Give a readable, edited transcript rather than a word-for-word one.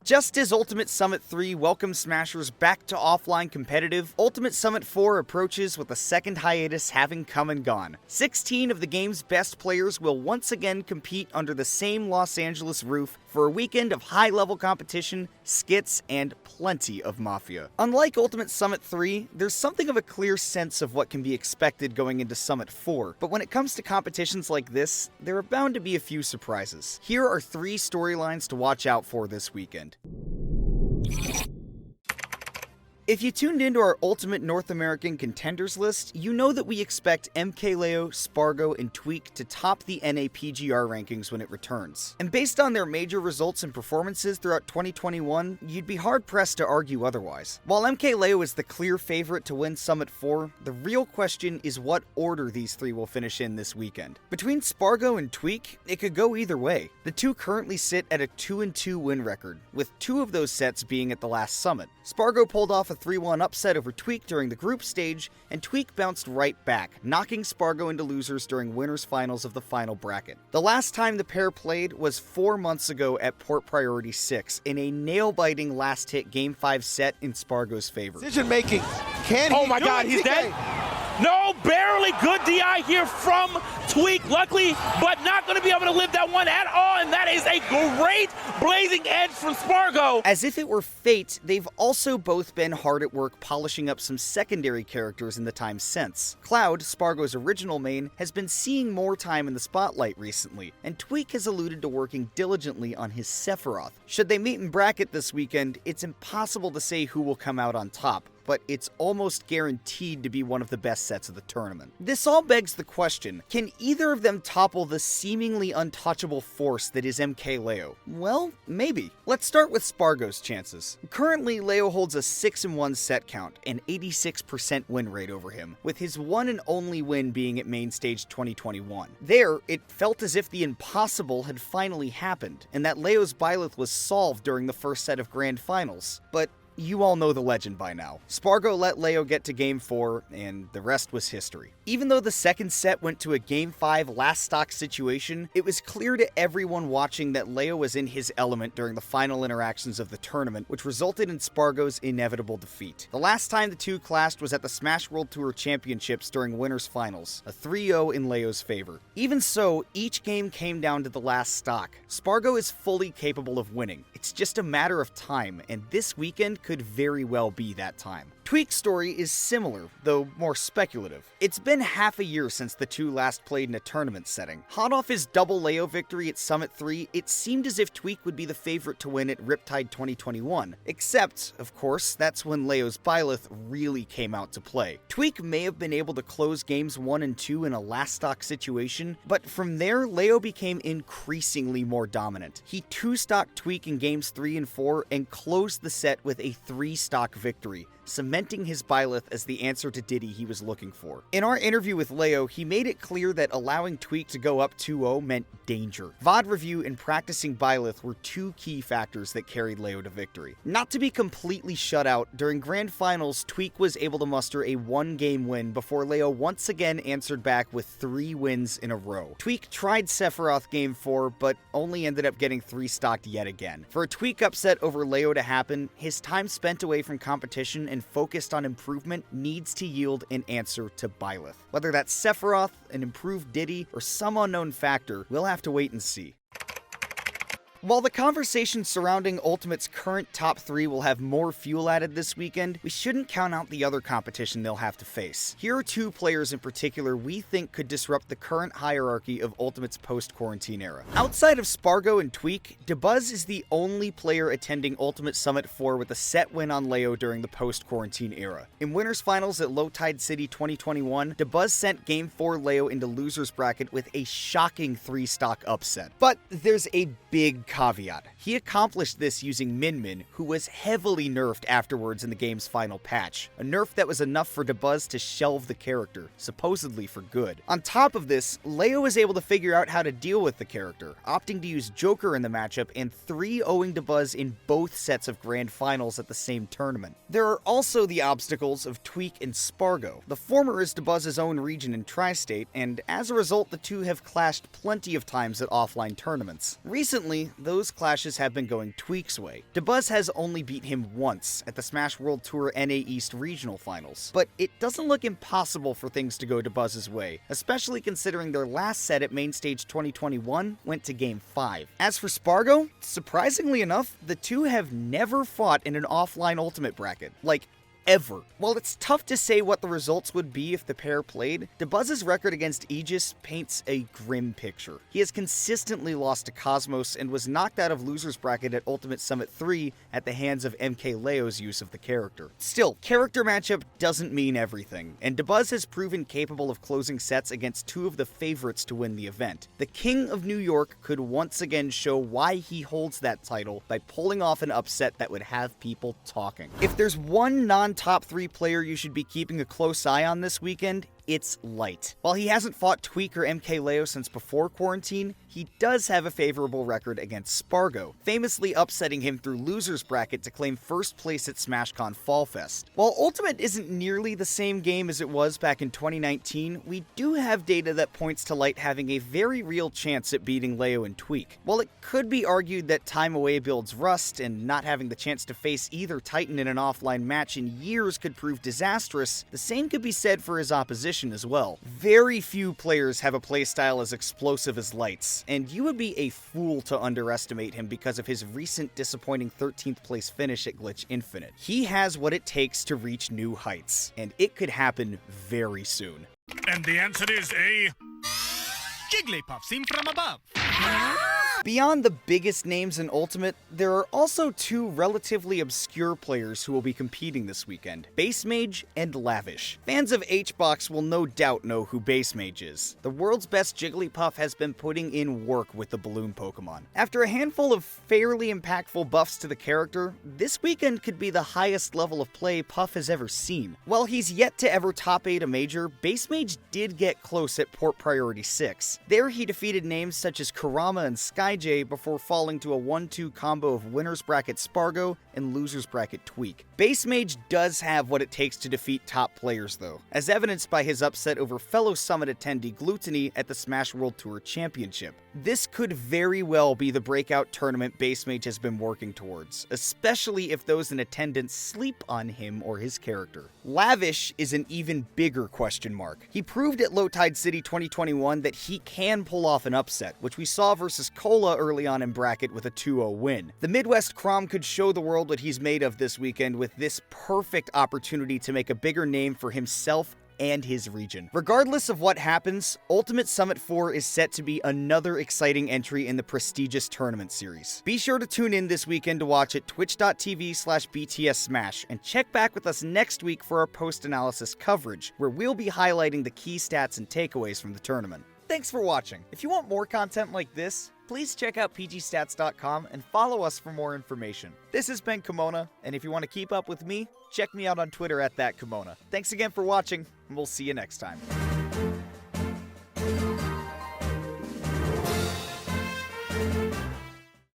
Just as Ultimate Summit 3 welcomes Smashers back to offline competitive, Ultimate Summit 4 approaches with a second hiatus having come and gone. 16 of the game's best players will once again compete under the same Los Angeles roof for a weekend of high-level competition, skits, and plenty of Mafia. Unlike Ultimate Summit 3, there's something of a clear sense of what can be expected going into Summit 4, but when it comes to competitions like this, there are bound to be a few surprises. Here are 3 storylines to watch out for this weekend. If you tuned into our Ultimate North American Contenders list, you know that we expect MkLeo, Spargo, and Tweek to top the NA PGR rankings when it returns. And based on their major results and performances throughout 2021, you'd be hard-pressed to argue otherwise. While MkLeo is the clear favorite to win Summit 4, the real question is what order these 3 will finish in this weekend. Between Spargo and Tweek, it could go either way. The 2 currently sit at a 2-2 win record, with 2 of those sets being at the last Summit. Spargo pulled off a 3-1 upset over Tweek during the group stage, and Tweek bounced right back, knocking Spargo into losers during winners finals of the final bracket. The last time the pair played was 4 months ago at Port Priority 6 in a nail-biting last-hit Game 5 set in Spargo's favor. Decision making. Can he? Oh my God, he's dead. No, barely good DI here from Tweek, luckily, but not going to be able to live that one at all, and that is a great blazing edge from Spargo. As if it were fate, they've also both been hard at work polishing up some secondary characters in the time since. Cloud, Spargo's original main, has been seeing more time in the spotlight recently, and Tweek has alluded to working diligently on his Sephiroth. Should they meet in bracket this weekend, it's impossible to say who will come out on top, but it's almost guaranteed to be one of the best sets of the tournament. This all begs the question, can either of them topple the seemingly untouchable force that is MkLeo? Well, maybe. Let's start with Spargo's chances. Currently, Leo holds a 6-1 set count, an 86% win rate over him, with his one and only win being at Main Stage 2021. There, it felt as if the impossible had finally happened, and that Leo's Byleth was solved during the first set of Grand Finals, but you all know the legend by now. Spargo let Leo get to Game 4, and the rest was history. Even though the second set went to a Game 5 last stock situation, it was clear to everyone watching that Leo was in his element during the final interactions of the tournament, which resulted in Spargo's inevitable defeat. The last time the two clashed was at the Smash World Tour Championships during Winners Finals, a 3-0 in Leo's favor. Even so, each game came down to the last stock. Spargo is fully capable of winning. It's just a matter of time, and this weekend could very well be that time. Tweek's story is similar, though more speculative. It's been half a year since the two last played in a tournament setting. Hot off his double Leo victory at Summit 3, it seemed as if Tweek would be the favorite to win at Riptide 2021. Except, of course, that's when Leo's Byleth really came out to play. Tweek may have been able to close games 1 and 2 in a last stock situation, but from there, Leo became increasingly more dominant. He 2-stocked Tweek in games 3 and 4 and closed the set with a 3-stock victory, cementing his Byleth as the answer to Diddy he was looking for. In our interview with Leo, he made it clear that allowing Tweek to go up 2-0 meant danger. VOD review and practicing Byleth were 2 key factors that carried Leo to victory. Not to be completely shut out, during Grand Finals, Tweek was able to muster a 1-game win before Leo once again answered back with 3 wins in a row. Tweek tried Sephiroth Game 4, but only ended up getting 3-stocked yet again. For a Tweek upset over Leo to happen, his time spent away from competition and focused on improvement needs to yield an answer to Byleth. Whether that's Sephiroth, an improved Diddy, or some unknown factor, we'll have to wait and see. While the conversation surrounding Ultimate's current top 3 will have more fuel added this weekend, we shouldn't count out the other competition they'll have to face. Here are 2 players in particular we think could disrupt the current hierarchy of Ultimate's post-quarantine era. Outside of Spargo and Tweek, debuzze is the only player attending Ultimate Summit 4 with a set win on Leo during the post-quarantine era. In Winners Finals at Low Tide City 2021, debuzze sent Game 4 Leo into losers bracket with a shocking 3-stock upset. But there's a big caveat. He accomplished this using Min Min, who was heavily nerfed afterwards in the game's final patch, a nerf that was enough for debuzze to shelve the character, supposedly for good. On top of this, Leo was able to figure out how to deal with the character, opting to use Joker in the matchup and 3-0ing debuzze in both sets of Grand Finals at the same tournament. There are also the obstacles of Tweek and Spargo. The former is debuzze's own region in Tri-State, and as a result, the two have clashed plenty of times at offline tournaments. Recently, those clashes have been going Tweek's way. Debuzze has only beat him once at the Smash World Tour NA East Regional Finals, but it doesn't look impossible for things to go Debuzze's way, especially considering their last set at Mainstage 2021 went to Game 5. As for Spargo, surprisingly enough, the two have never fought in an offline Ultimate bracket. Like, ever. While it's tough to say what the results would be if the pair played, Debuzze's record against Aegis paints a grim picture. He has consistently lost to Cosmos and was knocked out of Losers Bracket at Ultimate Summit 3 at the hands of MkLeo's use of the character. Still, character matchup doesn't mean everything, and Debuzze has proven capable of closing sets against two of the favorites to win the event. The King of New York could once again show why he holds that title by pulling off an upset that would have people talking. If there's one non-top 3 player you should be keeping a close eye on this weekend, it's Light. While he hasn't fought Tweek or MkLeo since before quarantine, he does have a favorable record against Spargo, famously upsetting him through Losers Bracket to claim first place at SmashCon Fall Fest. While Ultimate isn't nearly the same game as it was back in 2019, we do have data that points to Light having a very real chance at beating Leo and Tweek. While it could be argued that time away builds rust, and not having the chance to face either Titan in an offline match in years could prove disastrous, the same could be said for his opposition as well. Very few players have a playstyle as explosive as Light's, and you would be a fool to underestimate him because of his recent disappointing 13th place finish at Glitch Infinite. He has what it takes to reach new heights, and it could happen very soon. And the answer is a Jigglypuff seen from above. Beyond the biggest names in Ultimate, there are also two relatively obscure players who will be competing this weekend, basemage and Lavish. Fans of HBox will no doubt know who basemage is. The world's best Jigglypuff has been putting in work with the balloon Pokemon. After a handful of fairly impactful buffs to the character, this weekend could be the highest level of play Puff has ever seen. While he's yet to ever top 8 a major, basemage did get close at Port Priority 6. There he defeated names such as Kurama and SkyJ before falling to a 1-2 combo of Winners Bracket Spargo and Losers Bracket Tweek. Basemage does have what it takes to defeat top players though, as evidenced by his upset over fellow Summit attendee Gluttony at the Smash World Tour Championship. This could very well be the breakout tournament Basemage has been working towards, especially if those in attendance sleep on him or his character. Lavish is an even bigger question mark. He proved at Low Tide City 2021 that he can pull off an upset, which we saw versus Cola early on in bracket with a 2-0 win. The Midwest Crom could show the world what he's made of this weekend with this perfect opportunity to make a bigger name for himself and his region. Regardless of what happens, Ultimate Summit 4 is set to be another exciting entry in the prestigious tournament series. Be sure to tune in this weekend to watch at twitch.tv/BTSSmash, and check back with us next week for our post-analysis coverage, where we'll be highlighting the key stats and takeaways from the tournament. Thanks for watching. If you want more content like this, please check out PGstats.com and follow us for more information. This has been Kimona, and if you want to keep up with me, check me out on Twitter at @thatkimona. Thanks again for watching, and we'll see you next time.